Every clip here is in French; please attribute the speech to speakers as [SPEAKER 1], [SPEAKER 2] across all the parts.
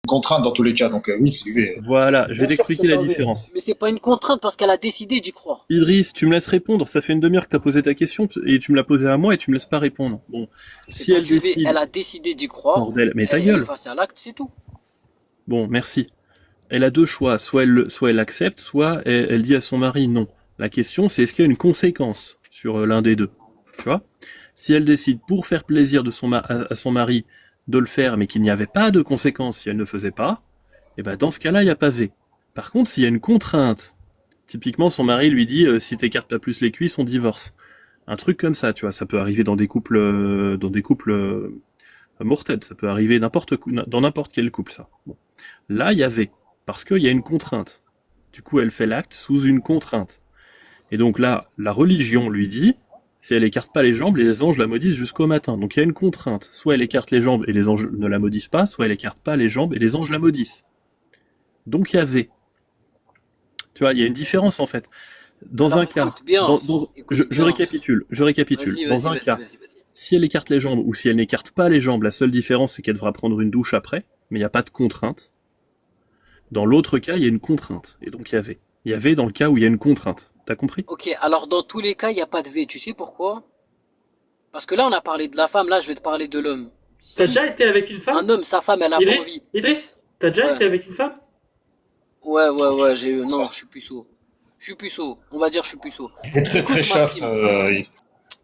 [SPEAKER 1] contrainte dans tous les cas, donc oui, c'est du V.
[SPEAKER 2] Voilà, je vais
[SPEAKER 3] Bien sûr que
[SPEAKER 2] t'expliquer
[SPEAKER 3] c'est
[SPEAKER 2] la
[SPEAKER 3] pas V.
[SPEAKER 2] différence.
[SPEAKER 4] Mais c'est pas une contrainte parce qu'elle a décidé d'y croire.
[SPEAKER 2] Idriss, tu me laisses répondre, ça fait une demi-heure que t'as posé ta question, et tu me l'as posée à moi et tu me laisses pas répondre. Bon,
[SPEAKER 4] C'est
[SPEAKER 2] si
[SPEAKER 4] pas
[SPEAKER 2] elle
[SPEAKER 4] du V,
[SPEAKER 2] décide...
[SPEAKER 4] elle a décidé d'y croire.
[SPEAKER 2] Bordel, mais ta
[SPEAKER 4] Elle est
[SPEAKER 2] gueule.
[SPEAKER 4] passée à l'acte, c'est tout.
[SPEAKER 2] Bon, merci. Elle a deux choix, soit elle accepte, soit elle dit à son mari non. La question, c'est est-ce qu'il y a une conséquence sur l'un des deux, tu vois? Si elle décide pour faire plaisir à son mari de le faire, mais qu'il n'y avait pas de conséquence si elle ne faisait pas, et ben dans ce cas-là, il n'y a pas V. Par contre, s'il y a une contrainte, typiquement son mari lui dit si t'écartes pas plus les cuisses, on divorce. Un truc comme ça, tu vois, ça peut arriver dans des couples mortels, ça peut arriver dans n'importe quel couple, ça. Bon. Là, il y a V, parce qu'il y a une contrainte. Du coup, elle fait l'acte sous une contrainte. Et donc là, la religion lui dit, si elle écarte pas les jambes, les anges la maudissent jusqu'au matin. Donc il y a une contrainte. Soit elle écarte les jambes et les anges ne la maudissent pas, soit elle écarte pas les jambes et les anges la maudissent. Donc il y a V. Tu vois, il y a une différence en fait. Dans
[SPEAKER 4] Alors,
[SPEAKER 2] un cas,
[SPEAKER 4] écoute bien, écoute
[SPEAKER 2] je
[SPEAKER 4] bien.
[SPEAKER 2] récapitule. Dans un cas, si elle écarte les jambes ou si elle n'écarte pas les jambes, la seule différence c'est qu'elle devra prendre une douche après, mais il n'y a pas de contrainte. Dans l'autre cas, il y a une contrainte. Et donc il y a V. Il y a V dans le cas où il y a une contrainte. T'as compris?
[SPEAKER 4] Ok, alors dans tous les cas, il n'y a pas de V. Tu sais pourquoi? Parce que là, on a parlé de la femme, là, je vais te parler de l'homme.
[SPEAKER 3] T'as
[SPEAKER 4] Si
[SPEAKER 3] déjà été avec une femme?
[SPEAKER 4] un homme, sa femme, elle a pas envie.
[SPEAKER 3] Idriss, t'as déjà
[SPEAKER 4] Ouais.
[SPEAKER 3] été avec une femme?
[SPEAKER 4] Ouais, j'ai eu. Non, je suis puceau. Je suis puceau. On va dire je suis puceau.
[SPEAKER 1] Il est très très
[SPEAKER 4] Écoute,
[SPEAKER 1] chaste.
[SPEAKER 4] Maxime.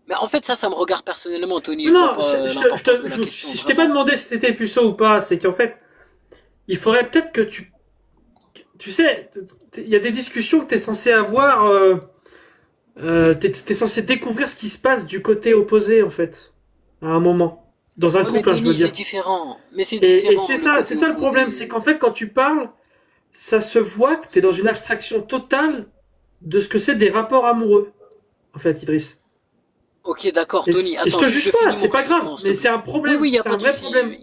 [SPEAKER 4] Mais en fait, ça me regarde personnellement, Tony. Je
[SPEAKER 3] Non,
[SPEAKER 4] vois pas l'importance de la question.
[SPEAKER 3] je t'ai pas demandé si t'étais puceau ou pas. C'est qu'en fait, il faudrait peut-être que tu sais, il y a des discussions que t'es censé avoir. T'es censé découvrir ce qui se passe du côté opposé, en fait, à un moment. Dans un
[SPEAKER 4] Ouais, mais
[SPEAKER 3] couple, hein, je veux
[SPEAKER 4] Tony,
[SPEAKER 3] dire.
[SPEAKER 4] c'est différent. Mais c'est
[SPEAKER 3] Et
[SPEAKER 4] différent.
[SPEAKER 3] c'est ça, c'est ça le problème, c'est qu'en fait, quand tu parles, ça se voit que t'es dans une abstraction totale de ce que c'est des rapports amoureux, en fait, Idriss.
[SPEAKER 4] Ok, d'accord,
[SPEAKER 3] Et,
[SPEAKER 4] Tony.
[SPEAKER 3] et
[SPEAKER 4] Attends,
[SPEAKER 3] je te juge
[SPEAKER 4] je
[SPEAKER 3] pas,
[SPEAKER 4] finis
[SPEAKER 3] c'est
[SPEAKER 4] mon
[SPEAKER 3] pas grave,
[SPEAKER 4] raisonnement, s'il
[SPEAKER 3] mais
[SPEAKER 4] te
[SPEAKER 3] c'est
[SPEAKER 4] plaît.
[SPEAKER 3] un problème,
[SPEAKER 4] Oui, il y a
[SPEAKER 3] c'est
[SPEAKER 4] pas
[SPEAKER 3] un
[SPEAKER 4] de
[SPEAKER 3] vrai
[SPEAKER 4] souci.
[SPEAKER 3] problème.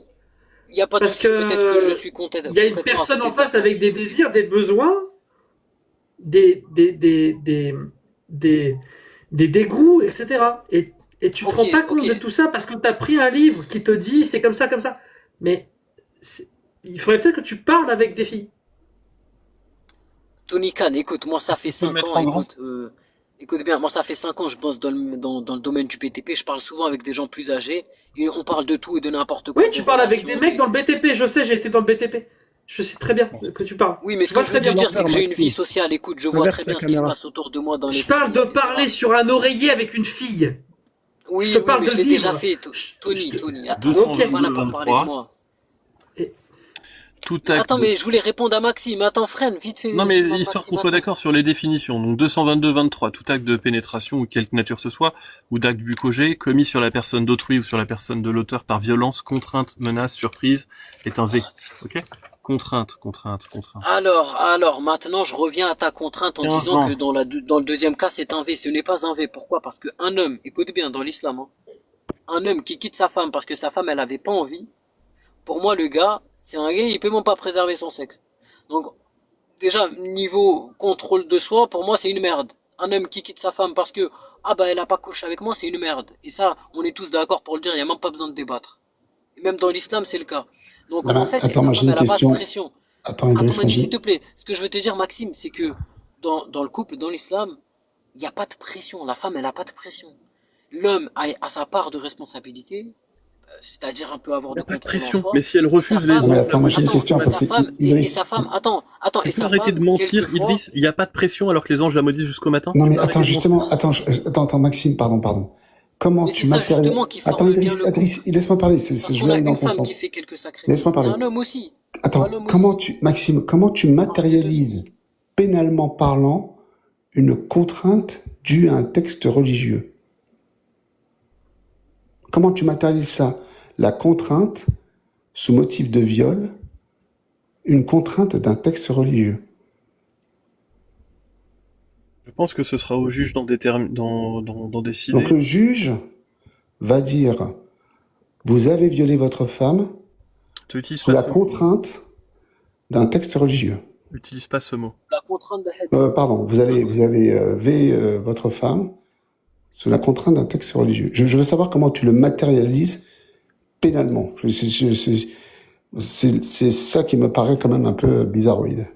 [SPEAKER 4] Il y a pas de
[SPEAKER 3] Parce
[SPEAKER 4] souci. Peut-être que je
[SPEAKER 3] que
[SPEAKER 4] suis content.
[SPEAKER 3] il y a une personne en face avec des désirs, des besoins, des, des, des, des, des, des dégoûts, etc. Et tu te rends pas compte de tout ça parce que tu as pris un livre qui te dit c'est comme ça, comme ça. Mais il faudrait peut-être que tu parles avec des filles.
[SPEAKER 4] Tony Khan, écoute, moi ça fait 5 ans, écoute bien, moi ça fait 5 ans, je bosse dans le domaine du BTP, je parle souvent avec des gens plus âgés, et on parle de tout et de n'importe quoi.
[SPEAKER 3] Oui, tu parles avec des mecs dans le BTP, je sais, j'ai été dans le BTP. Je sais très bien que tu parles.
[SPEAKER 4] Oui, mais ce que je veux te dire, c'est que j'ai une vie sociale, écoute, je vois très bien ce qui se passe autour de moi dans les
[SPEAKER 3] Je parle de parler sur un oreiller avec une fille.
[SPEAKER 4] Oui,
[SPEAKER 3] je te parle
[SPEAKER 4] mais
[SPEAKER 3] de
[SPEAKER 4] je l'ai
[SPEAKER 3] vivre.
[SPEAKER 4] déjà fait, Tony, attends,
[SPEAKER 2] Ok.
[SPEAKER 4] pas là pour parler de moi. Attends, mais je voulais répondre à Maxime. Attends, freine, vite fait.
[SPEAKER 2] Non, mais histoire qu'on soit d'accord sur les définitions. Donc 222-23, tout acte de pénétration ou quelque nature ce soit, ou d'acte bucogé, commis sur la personne d'autrui ou sur la personne de l'auteur par violence, contrainte, menace, surprise, est un V. Ok? Contrainte.
[SPEAKER 4] Alors, maintenant, je reviens à ta contrainte en disant que dans le deuxième cas, c'est un V. Ce n'est pas un V. Pourquoi? Parce qu'un homme, écoute bien, dans l'islam, hein, un homme qui quitte sa femme parce que sa femme, elle avait pas envie, pour moi, le gars, c'est un gars, il peut même pas préserver son sexe. Donc, déjà, niveau contrôle de soi, pour moi, c'est une merde. Un homme qui quitte sa femme parce que, ah bah, elle a pas couché avec moi, c'est une merde. Et ça, on est tous d'accord pour le dire, il y a même pas besoin de débattre. Et même dans l'islam, c'est le cas. Donc, en fait,
[SPEAKER 5] attends, moi j'ai une question. Attends, Idriss,
[SPEAKER 4] Manu, s'il te plaît. Ce que je veux te dire, Maxime, c'est que dans le couple, dans l'islam, il n'y a pas de pression. La femme, elle a pas de pression. L'homme a sa part de responsabilité, c'est-à-dire un peu avoir de
[SPEAKER 2] pas de
[SPEAKER 4] contrôle en
[SPEAKER 2] pression.
[SPEAKER 4] soi.
[SPEAKER 2] Mais si elle refuse les...
[SPEAKER 5] mais attends, moi j'ai une question.
[SPEAKER 4] Et sa femme, attends,
[SPEAKER 2] tu peux arrêter de mentir, Idriss, il n'y a pas de pression alors que les anges la maudissent jusqu'au matin?
[SPEAKER 5] Non, mais attends, justement, attends, Maxime, pardon. Comment tu matérialises... Attends, Idriss, laisse-moi parler, je vais aller dans ton sens. Laisse-moi parler.
[SPEAKER 4] Un homme aussi.
[SPEAKER 5] Attends, Maxime, comment tu matérialises, pénalement parlant, une contrainte due à un texte religieux? Comment tu matérialises ça? La contrainte, sous motif de viol, une contrainte d'un texte religieux.
[SPEAKER 2] Je pense que ce sera au juge d'en décider.
[SPEAKER 5] Donc le juge va dire, vous avez violé votre femme sous la contrainte d'un texte religieux.
[SPEAKER 2] N'utilise pas ce mot.
[SPEAKER 4] La contrainte de
[SPEAKER 5] pardon, vous avez votre femme sous la contrainte d'un texte religieux. Je veux savoir comment tu le matérialises pénalement. C'est ça qui me paraît quand même un peu bizarroïde.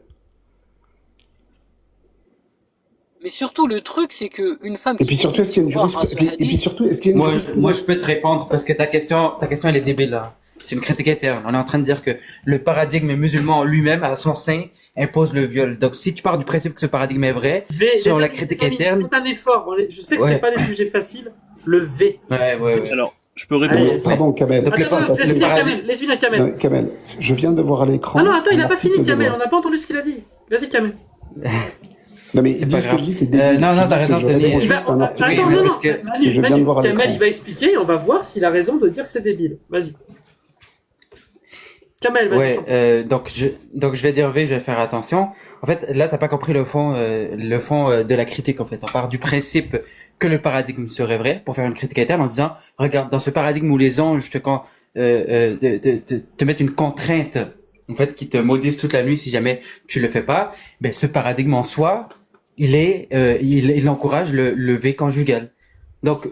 [SPEAKER 4] Mais surtout, le truc, c'est que une femme.
[SPEAKER 5] Et puis surtout, est-ce qu'il y a une jurisprudence? Et puis surtout, est-ce qu'il y a une jurisprudence?
[SPEAKER 6] Moi, je peux te répondre parce que ta question, elle est débile là. C'est une critique interne. On est en train de dire que le paradigme musulman en lui-même, à son sein, impose le viol. Donc, si tu pars du principe que ce paradigme est vrai, sur la critique interne.
[SPEAKER 3] Faites un effort. Je sais que c'est pas les sujets faciles. Le V.
[SPEAKER 6] Ouais.
[SPEAKER 2] Alors, je peux répondre.
[SPEAKER 5] Pardon, Kamel.
[SPEAKER 3] Laisse-lui un Kamel.
[SPEAKER 5] Kamel, je viens de voir à l'écran.
[SPEAKER 3] Ah non, attends, il n'a pas fini, Kamel. On n'a pas entendu ce qu'il a dit. Vas-y, Kamel.
[SPEAKER 5] Non, mais il dit ce que je dis, c'est débile.
[SPEAKER 6] Non, t'as raison,
[SPEAKER 5] Tony. Juste un article.
[SPEAKER 3] Attends, non.
[SPEAKER 5] Je viens de voir à l'écran.
[SPEAKER 3] Kamel, il va expliquer et on va voir s'il a raison de dire que c'est débile. Vas-y. Kamel, vas-y.
[SPEAKER 6] Donc je vais dire V, je vais faire attention. En fait, là, t'as pas compris le fond de la critique, en fait. On part du principe que le paradigme serait vrai pour faire une critique interne en disant, regarde, dans ce paradigme où les anges te mettent une contrainte, en fait, qui te maudissent toute la nuit si jamais tu le fais pas, ben, ce paradigme en soi, il encourage le V conjugal. Donc,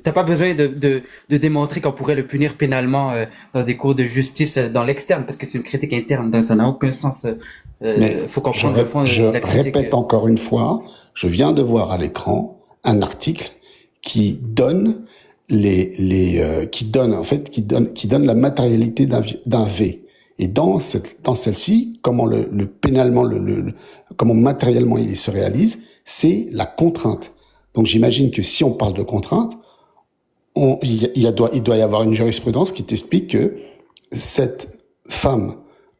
[SPEAKER 6] t'as pas besoin de démontrer qu'on pourrait le punir pénalement dans des cours de justice dans l'externe, parce que c'est une critique interne, donc ça n'a aucun sens. Faut comprendre le fond de la critique.
[SPEAKER 5] Je répète encore une fois, je viens de voir à l'écran un article qui donne qui donne la matérialité d'un V. Et dans celle-ci, comment pénalement comment matériellement il se réalise, c'est la contrainte. Donc j'imagine que si on parle de contrainte, il doit y avoir une jurisprudence qui t'explique que cette femme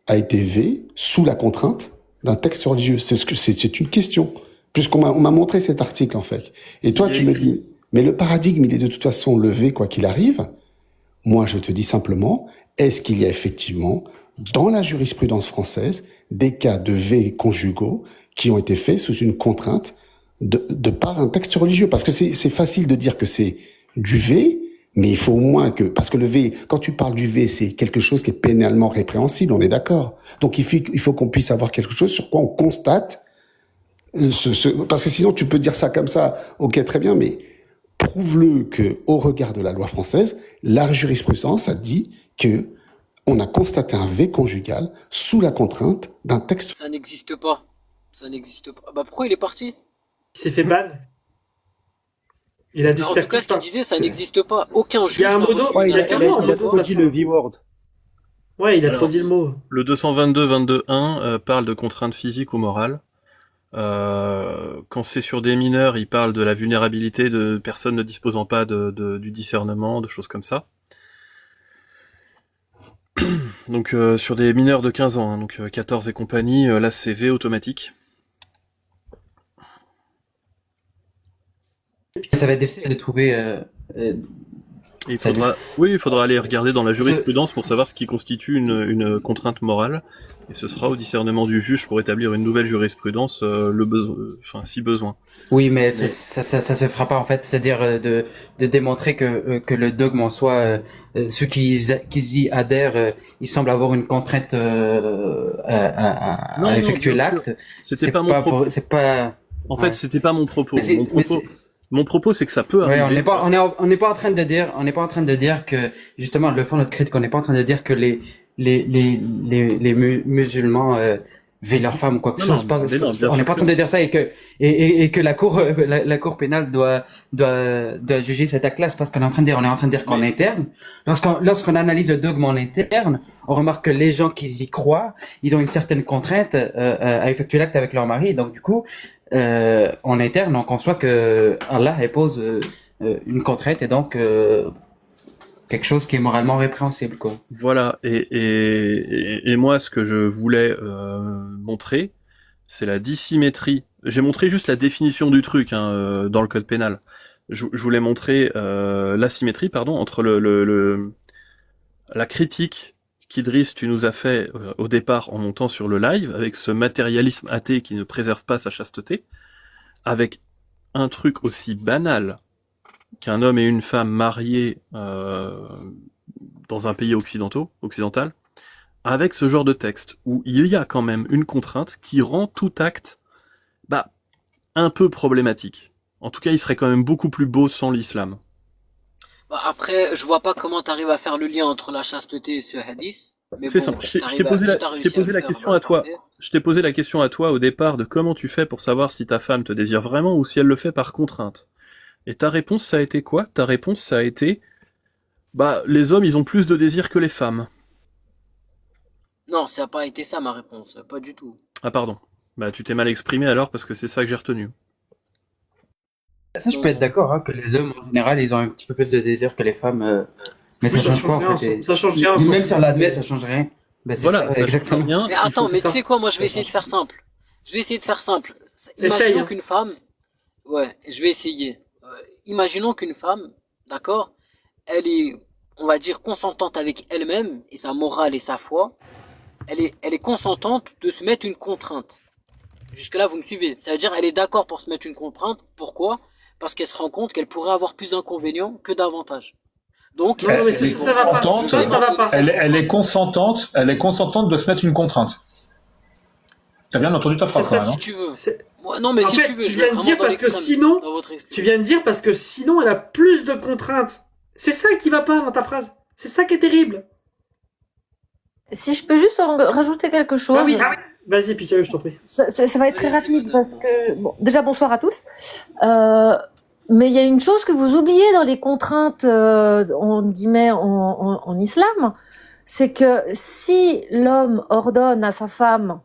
[SPEAKER 5] a été V sous la contrainte d'un texte religieux. C'est une question, puisqu'on m'a montré cet article en fait. Et toi tu me dis, mais le paradigme il est de toute façon levé quoi qu'il arrive. Moi je te dis simplement, est-ce qu'il y a effectivement dans la jurisprudence française des cas de V conjugaux qui ont été faits sous une contrainte de par un texte religieux, parce que c'est facile de dire que c'est du V, mais il faut au moins parce que le V, quand tu parles du V, c'est quelque chose qui est pénalement répréhensible, on est d'accord. Donc il faut qu'on puisse avoir quelque chose sur quoi on constate parce que sinon tu peux dire ça comme ça, ok très bien, mais prouve-le que au regard de la loi française, la jurisprudence a dit que on a constaté un V conjugal sous la contrainte d'un texte.
[SPEAKER 4] Ça n'existe pas. Bah pourquoi il est parti?
[SPEAKER 3] Il s'est fait ban. Il a
[SPEAKER 4] en tout cas, ce qu'il disait, ça n'existe pas. Aucun juge.
[SPEAKER 3] Il y a un mot
[SPEAKER 7] il a trop dit le V-word.
[SPEAKER 3] Ouais, il a trop dit le mot.
[SPEAKER 2] Le 222.22.1 parle de contraintes physiques ou morales. Quand c'est sur des mineurs, il parle de la vulnérabilité de personnes ne disposant pas du discernement, de choses comme ça. Donc sur des mineurs de 15 ans, donc 14 et compagnie, là c'est V automatique.
[SPEAKER 6] Ça va être difficile de trouver.
[SPEAKER 2] Il faudra aller regarder dans la jurisprudence pour savoir ce qui constitue une contrainte morale, et ce sera au discernement du juge pour établir une nouvelle jurisprudence, si besoin.
[SPEAKER 6] Oui, mais ça se fera pas en fait, c'est-à-dire de démontrer que le dogme en soi, ceux qui y adhèrent, ils semblent avoir une contrainte à effectuer l'acte.
[SPEAKER 2] C'était pas mon propos. En fait, c'était pas mon propos. Mon propos, c'est que ça peut arriver.
[SPEAKER 6] Ouais, on n'est pas en train de dire que, justement, le fond de notre critique, on n'est pas en train de dire que les musulmans, veillent leurs femmes ou quoi que ce soit. On n'est pas en train de dire ça et que la cour pénale doit juger cet acte-là. C'est parce qu'on est en train de dire qu'en interne, lorsqu'on analyse le dogme en interne, on remarque que les gens qui y croient, ils ont une certaine contrainte, à effectuer l'acte avec leur mari. Donc, du coup, en interne, on conçoit que Allah impose une contrainte et donc quelque chose qui est moralement répréhensible, quoi.
[SPEAKER 2] Voilà. Et moi, ce que je voulais montrer, c'est la dissymétrie. J'ai montré juste la définition du truc dans le code pénal. Je voulais montrer l'asymétrie, entre la critique qu'Idriss, tu nous as fait au départ en montant sur le live, avec ce matérialisme athée qui ne préserve pas sa chasteté, avec un truc aussi banal qu'un homme et une femme mariés dans un pays occidental, avec ce genre de texte, où il y a quand même une contrainte qui rend tout acte un peu problématique. En tout cas, il serait quand même beaucoup plus beau sans l'islam.
[SPEAKER 4] Après, je vois pas comment t'arrives à faire le lien entre la chasteté et ce hadith. Mais
[SPEAKER 2] C'est
[SPEAKER 4] bon,
[SPEAKER 2] simple.
[SPEAKER 4] si
[SPEAKER 2] Je t'ai posé,
[SPEAKER 4] si
[SPEAKER 2] la,
[SPEAKER 4] t'as
[SPEAKER 2] je t'ai
[SPEAKER 4] réussi à
[SPEAKER 2] posé
[SPEAKER 4] le
[SPEAKER 2] la
[SPEAKER 4] faire,
[SPEAKER 2] question
[SPEAKER 4] bah,
[SPEAKER 2] à toi.
[SPEAKER 4] parfait.
[SPEAKER 2] Je t'ai posé la question à toi au départ de comment tu fais pour savoir si ta femme te désire vraiment ou si elle le fait par contrainte. Et ta réponse, ça a été quoi? Ta réponse, ça a été, bah, les hommes, ils ont plus de désir que les femmes.
[SPEAKER 4] Non, ça n'a pas été ça ma réponse, pas du tout.
[SPEAKER 2] Ah, pardon. Bah, tu t'es mal exprimé alors parce que c'est ça que j'ai retenu.
[SPEAKER 6] Ça, je peux être d'accord, hein, que les hommes, en général, ils ont un petit peu plus de désir que les femmes. Mais ça
[SPEAKER 3] Oui,
[SPEAKER 6] change quoi, en fait?
[SPEAKER 3] ça change rien.
[SPEAKER 6] Même sur l'admet, ça change rien. Ben, c'est
[SPEAKER 2] Voilà,
[SPEAKER 6] ça, exactement.
[SPEAKER 2] Bien,
[SPEAKER 4] Mais attends, mais tu
[SPEAKER 3] ça.
[SPEAKER 4] sais quoi, moi je vais essayer de faire simple. Je vais essayer de faire simple.
[SPEAKER 3] Essaye,
[SPEAKER 4] Imaginons
[SPEAKER 3] hein.
[SPEAKER 4] qu'une femme, ouais, je vais essayer. Imaginons qu'une femme, d'accord, elle est, on va dire, consentante avec elle-même et sa morale et sa foi. Elle est consentante de se mettre une contrainte. Jusque-là, vous me suivez. Ça veut dire, elle est d'accord pour se mettre une contrainte. Pourquoi? Parce qu'elle se rend compte qu'elle pourrait avoir plus d'inconvénients que d'avantages. Donc,
[SPEAKER 3] Non, mais ça va pas. Ça va pas.
[SPEAKER 1] Elle est consentante de se mettre une contrainte. T'as bien entendu ta phrase,
[SPEAKER 3] C'est
[SPEAKER 1] quand
[SPEAKER 3] ça,
[SPEAKER 1] même, hein.
[SPEAKER 4] si tu veux.
[SPEAKER 3] C'est-
[SPEAKER 4] Non, mais
[SPEAKER 3] En
[SPEAKER 4] si
[SPEAKER 3] fait,
[SPEAKER 4] tu veux,
[SPEAKER 3] tu
[SPEAKER 4] je
[SPEAKER 3] viens
[SPEAKER 4] vais
[SPEAKER 3] de
[SPEAKER 4] vraiment
[SPEAKER 3] dire
[SPEAKER 4] dans
[SPEAKER 3] parce que
[SPEAKER 4] l'extrême,
[SPEAKER 3] sinon,
[SPEAKER 4] dans votre
[SPEAKER 3] tu viens de dire parce que sinon elle a plus de contraintes. C'est ça qui va pas dans ta phrase. C'est ça qui est terrible.
[SPEAKER 8] Si je peux juste rajouter quelque chose.
[SPEAKER 3] Ah oui. Vas-y, Pikachu, je t'en prie.
[SPEAKER 8] Ça va être très
[SPEAKER 4] Vas-y,
[SPEAKER 8] rapide
[SPEAKER 4] madame.
[SPEAKER 8] parce que, bon, déjà bonsoir à tous. Mais il y a une chose que vous oubliez dans les contraintes, on guillemets, en islam, c'est que si l'homme ordonne à sa femme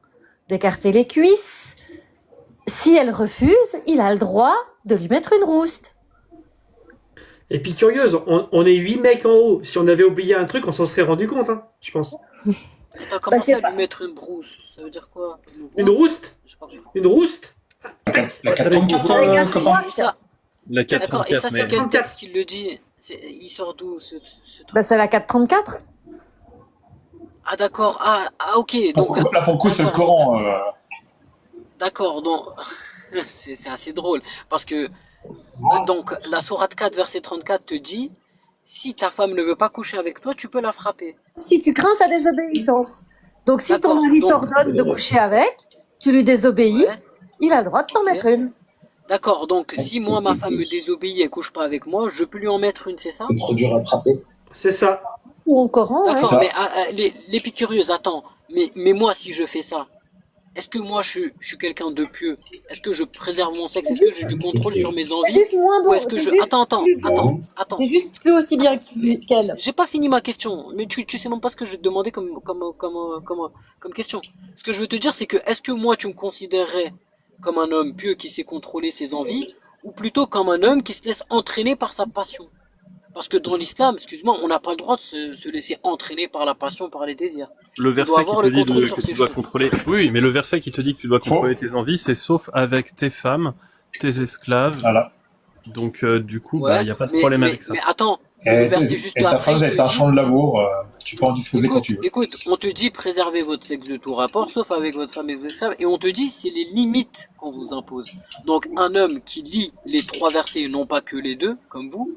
[SPEAKER 8] d'écarter les cuisses, si elle refuse, il a le droit de lui mettre une rouste.
[SPEAKER 3] Et puis curieuse, on est 8 mecs en haut. Si on avait oublié un truc, on s'en serait rendu compte, hein, je pense.
[SPEAKER 4] T'as commencé
[SPEAKER 8] je sais
[SPEAKER 4] à lui mettre une brousse. Ça veut dire quoi?
[SPEAKER 3] Une rouste?
[SPEAKER 4] J'ai pas compris.
[SPEAKER 3] Une rouste?
[SPEAKER 1] La 434, copain.
[SPEAKER 4] Et ça,
[SPEAKER 2] La
[SPEAKER 4] d'accord, et ça
[SPEAKER 2] 434,
[SPEAKER 4] c'est
[SPEAKER 2] mais...
[SPEAKER 4] quel texte qui le dit? Il sort d'où ce truc?
[SPEAKER 8] Bah, c'est la 434.
[SPEAKER 4] Ah d'accord, ok, donc...
[SPEAKER 1] Là, pour le coup, c'est le
[SPEAKER 4] d'accord,
[SPEAKER 1] Coran.
[SPEAKER 4] D'accord, donc... c'est assez drôle, parce que... Donc, la sourate 4, verset 34 te dit, si ta femme ne veut pas coucher avec toi, tu peux la frapper.
[SPEAKER 8] Si tu crains sa désobéissance. Donc, si ton
[SPEAKER 4] D'accord,
[SPEAKER 8] mari
[SPEAKER 4] donc-
[SPEAKER 8] t'ordonne de coucher avec, tu lui désobéis,
[SPEAKER 4] Ouais.
[SPEAKER 8] il a le droit de t'en
[SPEAKER 4] Ok.
[SPEAKER 8] mettre une.
[SPEAKER 4] D'accord, donc si moi, ma femme me désobéit et couche pas avec moi, je peux lui en mettre une, c'est ça?
[SPEAKER 5] C'est trop dur à attraper.
[SPEAKER 3] C'est ça.
[SPEAKER 8] Ou en Coran, ouais.
[SPEAKER 4] D'accord,
[SPEAKER 1] Ça.
[SPEAKER 4] mais l'épicurieuse, attends, mais moi, si je fais ça, est-ce que moi, je suis quelqu'un de pieux? Est-ce que je préserve mon sexe? Est-ce que j'ai du contrôle sur mes
[SPEAKER 8] C'est
[SPEAKER 4] envies?
[SPEAKER 8] juste moins bon.
[SPEAKER 4] Ou est-ce que je... Attends.
[SPEAKER 8] C'est juste plus aussi bien qu'elle.
[SPEAKER 4] J'ai pas fini ma question, mais tu sais même pas ce que je vais te demander comme question. Ce que je veux te dire, c'est que est-ce que moi, tu me considérerais comme un homme pieux qui sait contrôler ses envies, ou plutôt comme un homme qui se laisse entraîner par sa passion? Parce que dans l'islam, excuse-moi, on n'a pas le droit de se laisser entraîner par la passion, par les désirs.
[SPEAKER 2] Le
[SPEAKER 4] doit
[SPEAKER 2] verset qui
[SPEAKER 4] avoir
[SPEAKER 2] te
[SPEAKER 4] le
[SPEAKER 2] dit
[SPEAKER 4] contrôle sur
[SPEAKER 2] que
[SPEAKER 4] ses
[SPEAKER 2] tu dois
[SPEAKER 4] choses.
[SPEAKER 2] contrôler... Oui, mais le verset qui te dit que tu dois
[SPEAKER 1] Faux.
[SPEAKER 2] contrôler tes envies, c'est sauf avec tes femmes, tes esclaves.
[SPEAKER 1] Voilà.
[SPEAKER 2] Donc, du coup, bah,
[SPEAKER 4] Ouais,
[SPEAKER 2] il n'y a pas de problème
[SPEAKER 4] mais,
[SPEAKER 2] avec ça.
[SPEAKER 4] Mais attends,
[SPEAKER 1] Et,
[SPEAKER 4] le verset juste
[SPEAKER 1] et ta
[SPEAKER 4] après,
[SPEAKER 1] femme
[SPEAKER 4] il
[SPEAKER 1] est
[SPEAKER 4] te
[SPEAKER 1] un
[SPEAKER 4] dit-
[SPEAKER 1] champ de labour. Tu peux en disposer quand tu veux.
[SPEAKER 4] Écoute, on te dit préservez votre sexe de tout rapport, sauf avec votre femme et vos esclaves, et on te dit c'est les limites qu'on vous impose. Donc un homme qui lit les 3 versets et non pas que les 2, comme vous,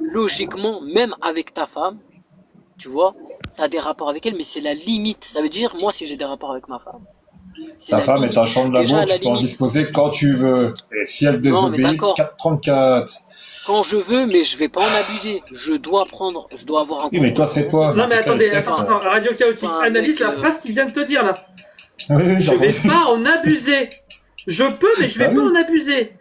[SPEAKER 4] logiquement, même avec ta femme, tu vois, t'as des rapports avec elle, mais c'est la limite. Ça veut dire, moi si j'ai des rapports avec ma femme, c'est
[SPEAKER 1] Ta
[SPEAKER 4] la
[SPEAKER 1] femme
[SPEAKER 4] limite.
[SPEAKER 1] est un champ de
[SPEAKER 4] Je suis déjà
[SPEAKER 1] labour,
[SPEAKER 4] à la
[SPEAKER 1] tu peux en
[SPEAKER 4] limite.
[SPEAKER 1] disposer quand tu veux. Et si elle
[SPEAKER 4] Non, mais
[SPEAKER 1] désobéit,
[SPEAKER 4] d'accord.
[SPEAKER 1] 434.
[SPEAKER 4] Quand je veux, mais je vais pas en abuser. Je dois avoir un
[SPEAKER 1] Oui, mais toi, c'est toi.
[SPEAKER 3] Non, mais attendez,
[SPEAKER 1] Quel texte,
[SPEAKER 3] attends, Radio Chaotique,
[SPEAKER 4] pas un
[SPEAKER 3] analyse
[SPEAKER 4] mec,
[SPEAKER 3] la phrase qu'il vient de te dire là.
[SPEAKER 1] Oui,
[SPEAKER 3] Je
[SPEAKER 1] j'en
[SPEAKER 3] vais pas en abuser. Je peux, mais je vais
[SPEAKER 1] Bah
[SPEAKER 3] pas
[SPEAKER 1] oui.
[SPEAKER 3] en abuser.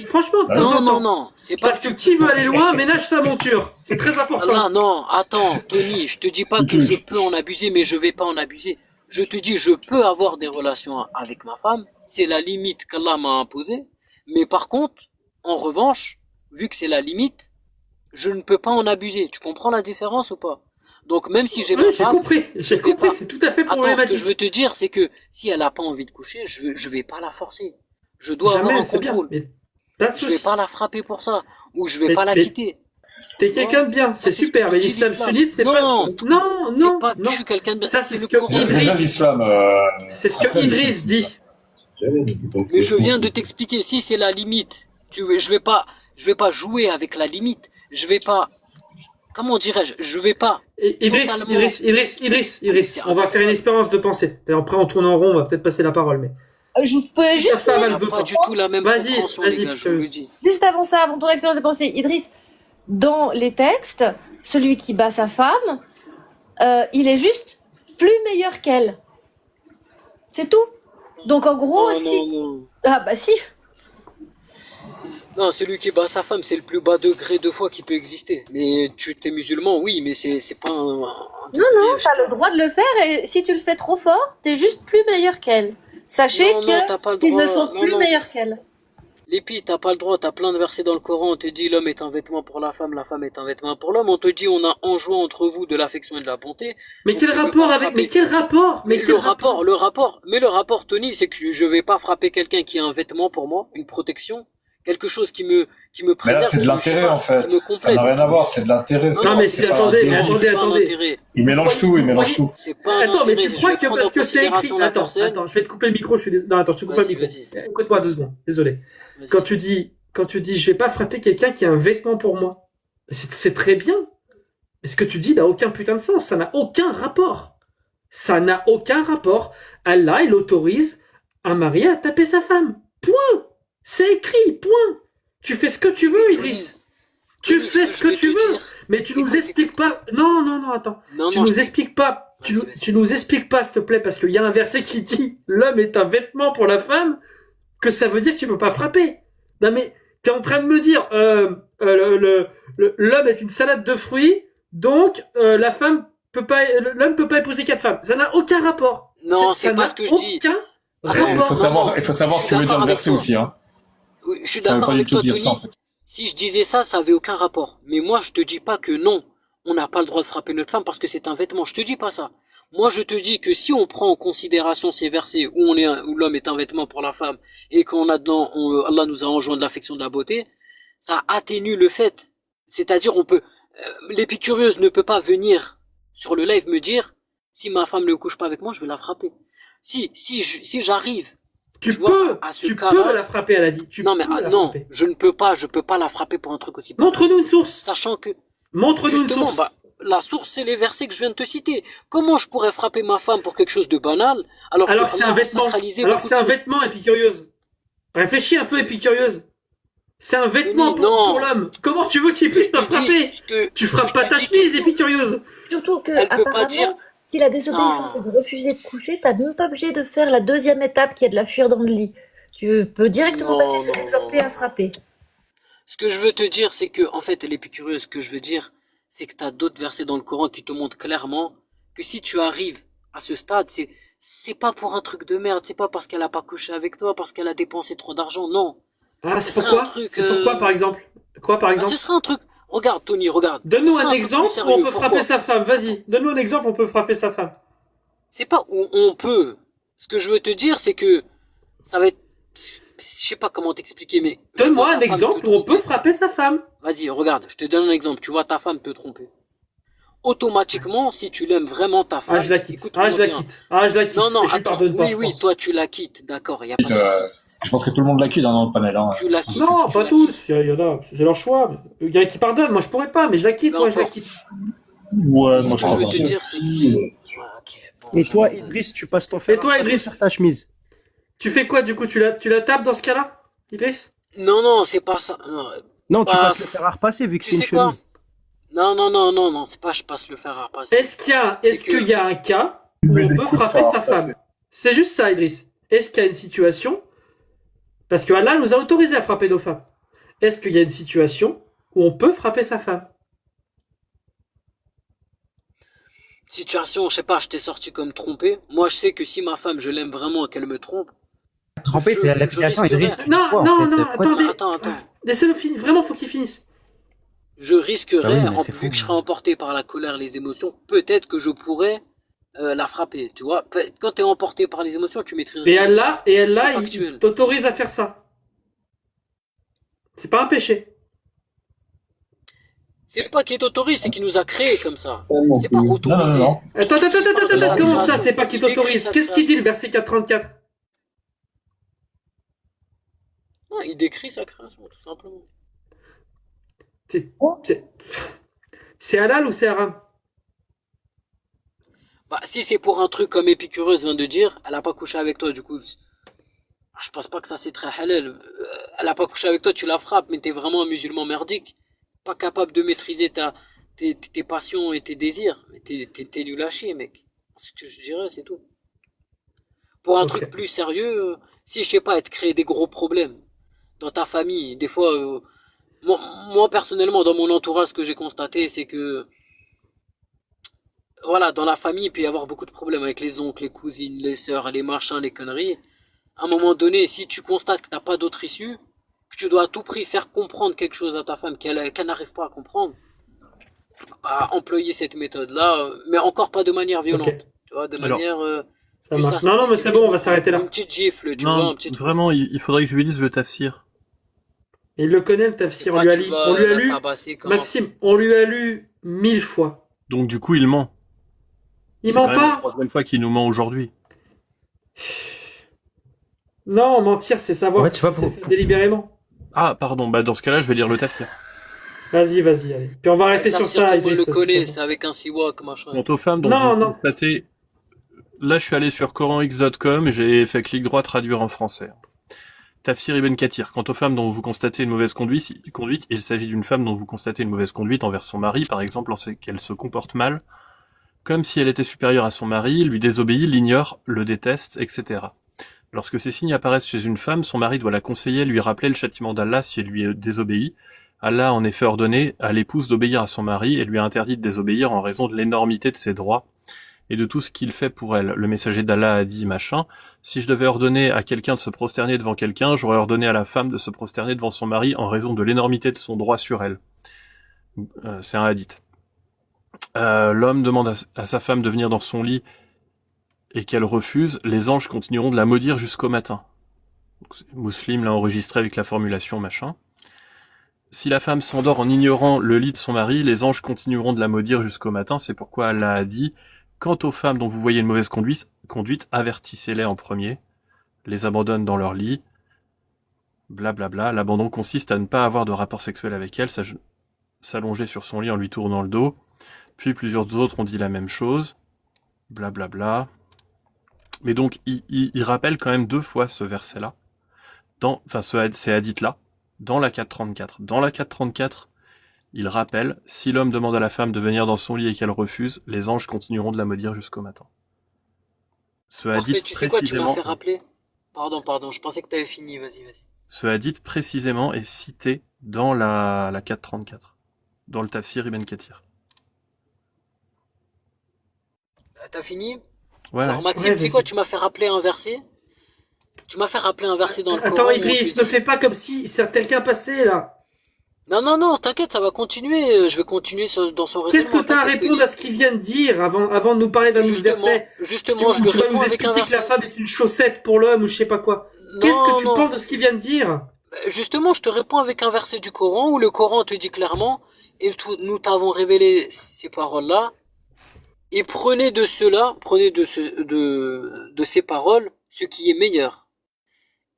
[SPEAKER 3] Franchement, de temps en temps.
[SPEAKER 4] Non, c'est pas
[SPEAKER 3] Parce que qui veut aller loin ménage sa monture. C'est très important.
[SPEAKER 4] Là, non, attends, Tony, je te dis pas que je peux en abuser, mais je vais pas en abuser. Je te dis, je peux avoir des relations avec ma femme, c'est la limite qu'Allah m'a imposée, mais par contre, en revanche, vu que c'est la limite, je ne peux pas en abuser. Tu comprends la différence ou pas? Donc même si j'ai
[SPEAKER 3] Oui,
[SPEAKER 4] ma
[SPEAKER 3] j'ai
[SPEAKER 4] femme,
[SPEAKER 3] compris,
[SPEAKER 4] je vais pas-
[SPEAKER 3] c'est tout à fait
[SPEAKER 4] attends, ce que
[SPEAKER 3] problématique.
[SPEAKER 4] je veux te dire, c'est que si elle a pas envie de coucher, je vais pas la forcer. Je dois
[SPEAKER 3] Jamais,
[SPEAKER 4] avoir un
[SPEAKER 3] c'est bien.
[SPEAKER 4] contrôle.
[SPEAKER 3] Mais pas de
[SPEAKER 4] Je vais
[SPEAKER 3] soucis.
[SPEAKER 4] pas la frapper pour ça, ou je vais
[SPEAKER 3] Mais-
[SPEAKER 4] pas la
[SPEAKER 3] mais-
[SPEAKER 4] quitter.
[SPEAKER 3] T'es quelqu'un de bien, c'est
[SPEAKER 4] c'est ce
[SPEAKER 3] super.
[SPEAKER 4] que
[SPEAKER 3] Mais
[SPEAKER 4] dit
[SPEAKER 3] l'islam
[SPEAKER 4] l'islam.
[SPEAKER 3] sunnite, c'est
[SPEAKER 4] Non,
[SPEAKER 3] pas.
[SPEAKER 4] c'est
[SPEAKER 3] Non,
[SPEAKER 4] pas que
[SPEAKER 3] non.
[SPEAKER 4] je suis quelqu'un de bien.
[SPEAKER 3] Ça, c'est ce
[SPEAKER 4] le
[SPEAKER 3] que
[SPEAKER 4] Coran.
[SPEAKER 3] Idriss-
[SPEAKER 1] Déjà, l'islam.
[SPEAKER 3] C'est ce que
[SPEAKER 1] après,
[SPEAKER 3] Idriss dit.
[SPEAKER 4] Mais je viens de t'expliquer, si c'est la limite, je vais pas jouer avec la limite, je vais pas, comment dirais-je, je vais pas,
[SPEAKER 3] Idriss,
[SPEAKER 4] Totalement.
[SPEAKER 3] Idriss, on va faire une expérience de pensée. Et après, on tourne en rond, on va peut-être passer la parole. Mais
[SPEAKER 8] Je peux
[SPEAKER 3] si ta
[SPEAKER 8] juste,
[SPEAKER 3] femme,
[SPEAKER 4] on
[SPEAKER 3] elle
[SPEAKER 4] n'a
[SPEAKER 3] veut
[SPEAKER 4] pas
[SPEAKER 3] pas.
[SPEAKER 4] du tout la même
[SPEAKER 3] Vas-y,
[SPEAKER 4] compréhension,
[SPEAKER 3] vas-y,
[SPEAKER 4] les gars, je vous le dis.
[SPEAKER 8] juste avant ça, avant ton expérience de pensée, Idriss, dans les textes, celui qui bat sa femme, il est juste plus meilleur qu'elle. C'est tout. Donc en gros, si...
[SPEAKER 4] Non.
[SPEAKER 8] Ah bah si.
[SPEAKER 4] Non, celui qui bat sa femme, c'est le plus bas degré de foi qui peut exister. Mais tu t'es musulman, oui, mais c'est pas un
[SPEAKER 8] Non, t'as le droit de le faire et si tu le fais trop fort, t'es juste plus meilleur qu'elle. Sachez qu'ils ne sont plus meilleurs qu'elle.
[SPEAKER 4] Lépi, t'as pas le droit, t'as plein de versets dans le Coran, on te dit l'homme est un vêtement pour la femme est un vêtement pour l'homme, on te dit on a enjoint entre vous de l'affection et de la bonté.
[SPEAKER 3] Mais quel rapport avec... Mais quel rapport?
[SPEAKER 4] Le rapport, Tony, c'est que je vais pas frapper quelqu'un qui a un vêtement pour moi, une protection, quelque chose qui me préserve.
[SPEAKER 1] Mais là, c'est de l'intérêt, en fait. Ça n'a rien à voir, c'est de l'intérêt.
[SPEAKER 3] Non, mais attendez.
[SPEAKER 1] Il mélange tout.
[SPEAKER 4] C'est pas un
[SPEAKER 3] Attends, mais tu
[SPEAKER 4] intérêt,
[SPEAKER 3] crois
[SPEAKER 4] je vais
[SPEAKER 3] que parce que c'est écrit...
[SPEAKER 4] prendre en
[SPEAKER 3] Attends, je vais te couper le micro, Non, attends, je te coupe pas le micro. Écoute-moi 2 secondes, désolé. Quand tu dis, je vais pas frapper quelqu'un qui a un vêtement pour moi, c'est très bien. Mais ce que tu dis n'a aucun putain de sens, ça n'a aucun rapport. Ça n'a aucun rapport. Allah, il autorise un mari à taper sa femme. Point. C'est écrit, point. Tu fais ce que tu veux, Idriss. Tu fais ce que tu veux. Mais tu nous expliques pas. Non, attends. Tu nous expliques pas. Tu nous expliques pas, s'il te plaît, parce qu'il y a un verset qui dit l'homme est un vêtement pour la femme, que ça veut dire que tu peux pas frapper. Non mais t'es en train de me dire l'homme est une salade de fruits, donc l'homme peut pas épouser 4 femmes. Ça n'a aucun rapport.
[SPEAKER 4] Non, c'est pas ce que je dis.
[SPEAKER 1] Il faut savoir ce que veut dire le verset aussi. Hein.
[SPEAKER 4] Oui, je suis d'accord avec toi, Tony. En fait. Si je disais ça avait aucun rapport. Mais moi, je te dis pas que non, on n'a pas le droit de frapper notre femme parce que c'est un vêtement. Je te dis pas ça. Moi, je te dis que si on prend en considération ces versets où l'homme est un vêtement pour la femme et qu'on a dedans, Allah nous a enjoint de l'affection, de la beauté, ça atténue le fait. C'est-à-dire, l'épicurieuse ne peut pas venir sur le live me dire, si ma femme ne couche pas avec moi, je vais la frapper. Si j'arrive,
[SPEAKER 3] tu peux la frapper, elle a dit.
[SPEAKER 4] Je ne peux pas la frapper pour un truc aussi.
[SPEAKER 3] Montre-nous une source.
[SPEAKER 4] Sachant que,
[SPEAKER 3] montre-nous une source.
[SPEAKER 4] La source, c'est les versets que je viens de te citer. Comment je pourrais frapper ma femme pour quelque chose de banal alors
[SPEAKER 3] que c'est un vêtement. Alors c'est un vêtement, épicurieuse. Réfléchis un peu, épicurieuse. C'est un vêtement pour l'homme. Comment tu veux qu'il puisse te frapper? Tu frappes pas ta chemise, épicurieuse.
[SPEAKER 8] Surtout que, apparemment, si la désobéissance est de refuser de coucher, t'as même pas obligé de faire la 2e étape qui est de la fuir dans le lit. Tu peux directement passer de l'exhorter à frapper.
[SPEAKER 4] Ce que je veux te dire, c'est que, en fait, l'épicurieuse, ce que je veux dire, c'est que tu as d'autres versets dans le Coran qui te montrent clairement que si tu arrives à ce stade, c'est pas pour un truc de merde, c'est pas parce qu'elle a pas couché avec toi, parce qu'elle a dépensé trop d'argent, non.
[SPEAKER 3] Ah, c'est pourquoi? C'est pourquoi, par exemple? Quoi, par exemple?
[SPEAKER 4] Ce serait un truc. Regarde, Tony, regarde.
[SPEAKER 3] Donne-nous un exemple où on peut frapper sa femme. Vas-y, donne-nous un exemple où on peut frapper sa femme.
[SPEAKER 4] C'est pas où on peut. Ce que je veux te dire, c'est que ça va être. Je sais pas comment t'expliquer, mais.
[SPEAKER 3] Donne-moi un exemple où on peut frapper sa femme.
[SPEAKER 4] Vas-y, regarde, je te donne un exemple. Tu vois, ta femme peut tromper. Automatiquement, si tu l'aimes vraiment, ta femme.
[SPEAKER 3] Je la quitte. Je la quitte.
[SPEAKER 4] Non,
[SPEAKER 3] je pardonne pas.
[SPEAKER 4] Oui, toi, tu la quittes, d'accord.
[SPEAKER 1] Je pense que tout le monde la quitte dans le panel. Hein.
[SPEAKER 3] Tu la quittes. Non, pas tous. Il y en a, c'est leur choix. Il y en a qui pardonnent. Moi, je pourrais pas, mais je la quitte. Je la quitte.
[SPEAKER 1] Ouais, moi,
[SPEAKER 4] je veux te dire, c'est que.
[SPEAKER 7] Et toi, Idriss, tu passes ton fer à repasser sur ta chemise.
[SPEAKER 3] Tu fais quoi, du coup? Tu la tapes dans ce cas-là, Idriss?
[SPEAKER 4] Non, c'est pas ça.
[SPEAKER 7] Non, tu passes le fer à repasser vu que c'est une chemise.
[SPEAKER 4] Non, c'est pas je passe le fer à repasser.
[SPEAKER 3] Est-ce qu'il y a un cas où on peut frapper sa femme? C'est juste ça, Idriss. Est-ce qu'il y a une situation, parce que Allah nous a autorisé à frapper nos femmes, est-ce qu'il y a une situation où on peut frapper sa femme?
[SPEAKER 4] Situation, je sais pas, je t'ai sorti comme trompé. Moi, je sais que si ma femme, je l'aime vraiment et qu'elle me trompe.
[SPEAKER 6] Tromper, c'est l'application, Idriss.
[SPEAKER 3] Non, attendez. Attends. Laissez-le finir. Vraiment, faut qu'il finisse.
[SPEAKER 4] Je risquerais, vu que je serais emporté par la colère, les émotions, peut-être que je pourrais la frapper, tu vois. Quand t'es emporté par les émotions, tu maîtrises
[SPEAKER 3] rien. Et Allah, il t'autorise à faire ça. C'est pas un péché.
[SPEAKER 4] C'est pas qu'il t'autorise, c'est qu'il nous a créés comme ça. C'est pas autorisé.
[SPEAKER 1] Non.
[SPEAKER 3] Attends, comment ça, c'est pas qu'il t'autorise? Qu'est-ce qu'il dit, le verset 434?
[SPEAKER 4] Non, il décrit sa création, tout simplement.
[SPEAKER 3] C'est halal ou c'est haram?
[SPEAKER 4] Bah, si c'est pour un truc comme Épicureuse vient de dire, elle a pas couché avec toi, du coup, je pense pas que ça c'est très halal. Elle a pas couché avec toi, tu la frappes, mais t'es vraiment un musulman merdique, pas capable de maîtriser tes passions et tes désirs. T'es nul à chier, mec. C'est ce que je dirais, c'est tout. Pour un
[SPEAKER 3] Ok.
[SPEAKER 4] truc plus sérieux, si je sais pas, être créer des gros problèmes dans ta famille, des fois, moi, moi, personnellement, dans mon entourage, ce que j'ai constaté, c'est que voilà, dans la famille, il peut y avoir beaucoup de problèmes avec les oncles, les cousines, les sœurs, les machins, les conneries. À un moment donné, si tu constates que t'as pas d'autre issue, que tu dois à tout prix faire comprendre quelque chose à ta femme qu'elle n'arrive pas à comprendre, bah, employer cette méthode-là, mais encore pas de manière violente.
[SPEAKER 3] Ok.
[SPEAKER 4] Tu vois, de
[SPEAKER 2] Alors,
[SPEAKER 4] manière
[SPEAKER 3] Ça
[SPEAKER 4] juste
[SPEAKER 3] marche. Non, non, mais c'est bon, on va s'arrêter là.
[SPEAKER 4] une petite gifle, tu vois,
[SPEAKER 2] non,
[SPEAKER 4] un petit truc.
[SPEAKER 2] vraiment, il faudrait que je lui dise le tafsir.
[SPEAKER 3] Il le connaît, le
[SPEAKER 4] C'est
[SPEAKER 3] tafsir. On
[SPEAKER 4] pas
[SPEAKER 3] lui a
[SPEAKER 4] tu
[SPEAKER 3] lu,
[SPEAKER 4] vas
[SPEAKER 3] on lui a
[SPEAKER 4] la
[SPEAKER 3] lu,
[SPEAKER 4] tabasser quand.
[SPEAKER 3] Maxime, on lui a lu 1000 fois.
[SPEAKER 2] Donc du coup, il ment.
[SPEAKER 3] Il
[SPEAKER 2] C'est
[SPEAKER 3] ment
[SPEAKER 2] quand même la
[SPEAKER 3] pas.
[SPEAKER 2] troisième fois qu'il nous ment aujourd'hui.
[SPEAKER 3] Non, mentir, c'est savoir
[SPEAKER 6] Ouais,
[SPEAKER 3] que
[SPEAKER 6] tu vois,
[SPEAKER 3] c'est
[SPEAKER 6] pour-
[SPEAKER 3] fait délibérément.
[SPEAKER 2] Ah, pardon, bah dans ce cas-là, je vais lire le tafsir.
[SPEAKER 3] Vas-y, allez. Puis on va arrêter sur
[SPEAKER 4] Tafsir,
[SPEAKER 3] ça,
[SPEAKER 4] tout le monde
[SPEAKER 3] Idriss,
[SPEAKER 4] le
[SPEAKER 3] si
[SPEAKER 4] connaît,
[SPEAKER 3] c'est
[SPEAKER 4] c'est avec un siwak, machin.
[SPEAKER 2] Quant aux femmes dont
[SPEAKER 3] Non,
[SPEAKER 2] vous
[SPEAKER 3] non.
[SPEAKER 2] constatez... Là, je suis allé sur coranx.com et j'ai fait clic droit traduire en français. Tafsir Ibn Kathir. Quant aux femmes dont vous constatez une mauvaise conduite, il s'agit d'une femme dont vous constatez une mauvaise conduite envers son mari, par exemple, lorsqu'elle se comporte mal, comme si elle était supérieure à son mari, lui désobéit, l'ignore, le déteste, etc. Lorsque ces signes apparaissent chez une femme, son mari doit la conseiller, lui rappeler le châtiment d'Allah si elle lui désobéit. Allah a en effet ordonné à l'épouse d'obéir à son mari et lui a interdit de désobéir en raison de l'énormité de ses droits et de tout ce qu'il fait pour elle. Le messager d'Allah a dit, machin, si je devais ordonner à quelqu'un de se prosterner devant quelqu'un, j'aurais ordonné à la femme de se prosterner devant son mari en raison de l'énormité de son droit sur elle. C'est un hadith. L'homme demande à sa femme de venir dans son lit et qu'elle refuse, les anges continueront de la maudire jusqu'au matin. Muslim l'a enregistré avec la formulation machin. Si la femme s'endort en ignorant le lit de son mari, les anges continueront de la maudire jusqu'au matin. C'est pourquoi Allah a dit, quant aux femmes dont vous voyez une mauvaise conduite, avertissez-les en premier, les abandonne dans leur lit, blablabla. L'abandon consiste à ne pas avoir de rapport sexuel avec elle, s'allonger sur son lit en lui tournant le dos. Puis plusieurs autres ont dit la même chose, blablabla. Mais donc, il rappelle quand même 2 fois ce verset-là, ces hadiths-là, dans la 434. Dans la 434, il rappelle, si l'homme demande à la femme de venir dans son lit et qu'elle refuse, les anges continueront de la maudire jusqu'au matin. Ce
[SPEAKER 4] Parfait,
[SPEAKER 2] hadith
[SPEAKER 4] tu sais quoi, tu m'as
[SPEAKER 2] précisément,
[SPEAKER 4] fait rappeler. Pardon, je pensais que t'avais fini, vas-y.
[SPEAKER 2] ce hadith précisément est cité dans la 434, dans le tafsir Ibn Kathir.
[SPEAKER 4] T'as fini?
[SPEAKER 2] Ouais,
[SPEAKER 4] Alors
[SPEAKER 2] ouais.
[SPEAKER 4] Maxime,
[SPEAKER 3] Ouais,
[SPEAKER 4] tu sais
[SPEAKER 3] vas-y.
[SPEAKER 4] quoi, tu m'as fait rappeler un verset? Tu m'as fait rappeler un verset dans le
[SPEAKER 3] Attends,
[SPEAKER 4] Coran où on
[SPEAKER 3] Idriss,
[SPEAKER 4] te
[SPEAKER 3] ne
[SPEAKER 4] dit-
[SPEAKER 3] fais pas comme si c'est quelqu'un passé là.
[SPEAKER 4] Non, t'inquiète, ça va continuer. Je vais continuer dans son
[SPEAKER 3] Qu'est-ce que
[SPEAKER 4] raisonnement.
[SPEAKER 3] tu as à
[SPEAKER 4] t'inquiète,
[SPEAKER 3] répondre à ce qu'il vient de dire avant de nous parler d'un autre verset?
[SPEAKER 4] Justement, je
[SPEAKER 3] Où
[SPEAKER 4] lui
[SPEAKER 3] tu vas
[SPEAKER 4] réponds
[SPEAKER 3] nous
[SPEAKER 4] avec un
[SPEAKER 3] expliquer que la
[SPEAKER 4] verset.
[SPEAKER 3] femme est une chaussette pour l'homme ou je sais pas quoi. Qu'est-ce que tu
[SPEAKER 4] Non.
[SPEAKER 3] penses de ce qu'il vient de dire?
[SPEAKER 4] Justement, je te réponds avec un verset du Coran où le Coran te dit clairement, nous t'avons révélé ces paroles-là, et prenez de ces paroles ce qui est meilleur.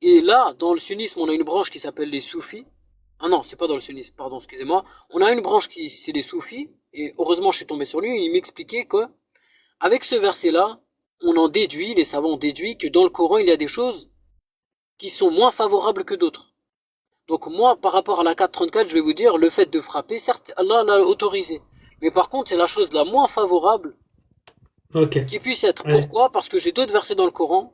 [SPEAKER 4] Et là, dans le sunnisme, on a une branche qui s'appelle les soufis. Ah non, c'est pas dans le sunnisme, pardon, excusez-moi. On a une branche c'est les soufis, et heureusement je suis tombé sur lui, il m'expliquait que, avec ce verset-là, les savants ont déduit que dans le Coran, il y a des choses qui sont moins favorables que d'autres. Donc moi, par rapport à la 434, je vais vous dire, le fait de frapper, certes, Allah l'a autorisé. Mais par contre, c'est la chose la moins favorable qui puisse être.
[SPEAKER 3] Ouais.
[SPEAKER 4] Pourquoi? Parce que j'ai d'autres versets dans le Coran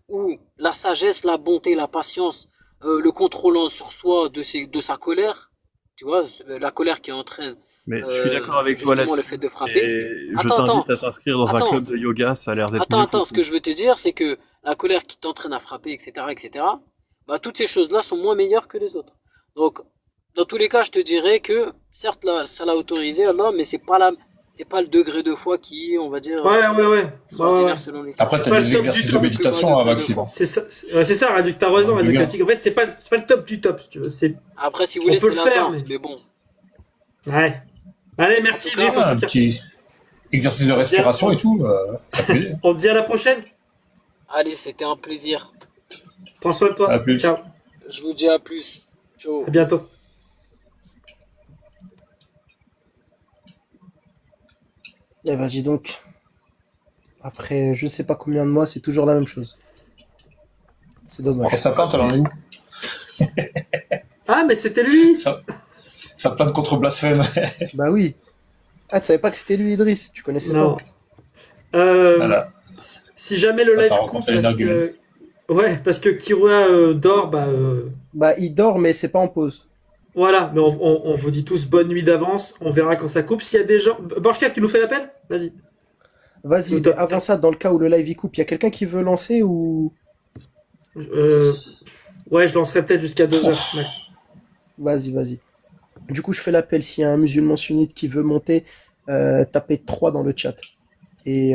[SPEAKER 4] où la sagesse, la bonté, la patience, le contrôlant sur soi de sa colère, tu vois, la colère qui entraîne
[SPEAKER 2] Mais je suis d'accord avec toi
[SPEAKER 4] justement
[SPEAKER 2] là.
[SPEAKER 4] le fait de frapper.
[SPEAKER 2] Et je
[SPEAKER 4] Attends,
[SPEAKER 2] t'invite à t'inscrire dans un
[SPEAKER 4] Attends.
[SPEAKER 2] club de yoga, ça a l'air d'être mieux
[SPEAKER 4] Attends,
[SPEAKER 2] que
[SPEAKER 4] ce que je veux te dire, c'est que la colère qui t'entraîne à frapper, etc., bah, toutes ces choses-là sont moins meilleures que les autres. Donc, dans tous les cas, je te dirais que, certes, là, ça l'a autorisé, Allah, mais c'est pas le degré de foi qui est, on va dire,
[SPEAKER 3] Ouais.
[SPEAKER 4] extraordinaire selon l'islam.
[SPEAKER 1] Après,
[SPEAKER 3] C'est
[SPEAKER 1] t'as
[SPEAKER 3] pas
[SPEAKER 1] des
[SPEAKER 3] le top
[SPEAKER 1] exercices
[SPEAKER 3] du
[SPEAKER 1] de
[SPEAKER 3] top.
[SPEAKER 1] méditation à Maxime.
[SPEAKER 3] C'est ça, Radio, t'as raison, Radio Chaotique. En fait, c'est pas le top du top, si tu veux.
[SPEAKER 4] Après, si vous
[SPEAKER 3] On
[SPEAKER 4] voulez,
[SPEAKER 3] peut
[SPEAKER 4] c'est
[SPEAKER 3] le faire,
[SPEAKER 4] l'intense, mais bon.
[SPEAKER 3] Ouais. Allez, merci, Idriss, en
[SPEAKER 1] Un
[SPEAKER 3] tout cas.
[SPEAKER 1] petit exercice de respiration et tout, ça peut aider.
[SPEAKER 3] On te dit à la prochaine.
[SPEAKER 4] Allez, c'était un plaisir.
[SPEAKER 3] Prends soin de toi.
[SPEAKER 1] À plus.
[SPEAKER 3] Ciao.
[SPEAKER 4] Je vous dis à plus. Ciao.
[SPEAKER 3] À bientôt.
[SPEAKER 7] Eh ben, dis donc. Après, je sais pas combien de mois, c'est toujours la même chose. C'est dommage.
[SPEAKER 1] Et sa plainte, elle en est où?
[SPEAKER 3] Ah, mais c'était lui.
[SPEAKER 1] Sa plainte contre blasphème.
[SPEAKER 7] Bah oui. Ah, tu savais pas que c'était lui, Idriss? Tu connaissais
[SPEAKER 3] Non.
[SPEAKER 7] pas?
[SPEAKER 1] Voilà.
[SPEAKER 3] Si jamais le live
[SPEAKER 1] T'as
[SPEAKER 3] coupe
[SPEAKER 1] rencontré les
[SPEAKER 3] parce
[SPEAKER 1] Nurgle.
[SPEAKER 3] que... Ouais, parce que Kirua dort,
[SPEAKER 7] Bah, il dort, mais c'est pas en pause.
[SPEAKER 3] voilà, mais on vous dit tous bonne nuit d'avance, on verra quand ça coupe. S'il y a des gens... Borchka, tu nous fais l'appel? Vas-y.
[SPEAKER 7] Vas-y, mais avant ça, dans le cas où le live il coupe, il y a quelqu'un qui veut lancer ou...
[SPEAKER 3] Ouais, je lancerai peut-être jusqu'à 2h, max.
[SPEAKER 7] Vas-y. Du coup, je fais l'appel. S'il y a un musulman sunnite qui veut monter, tapez 3 dans le chat. Et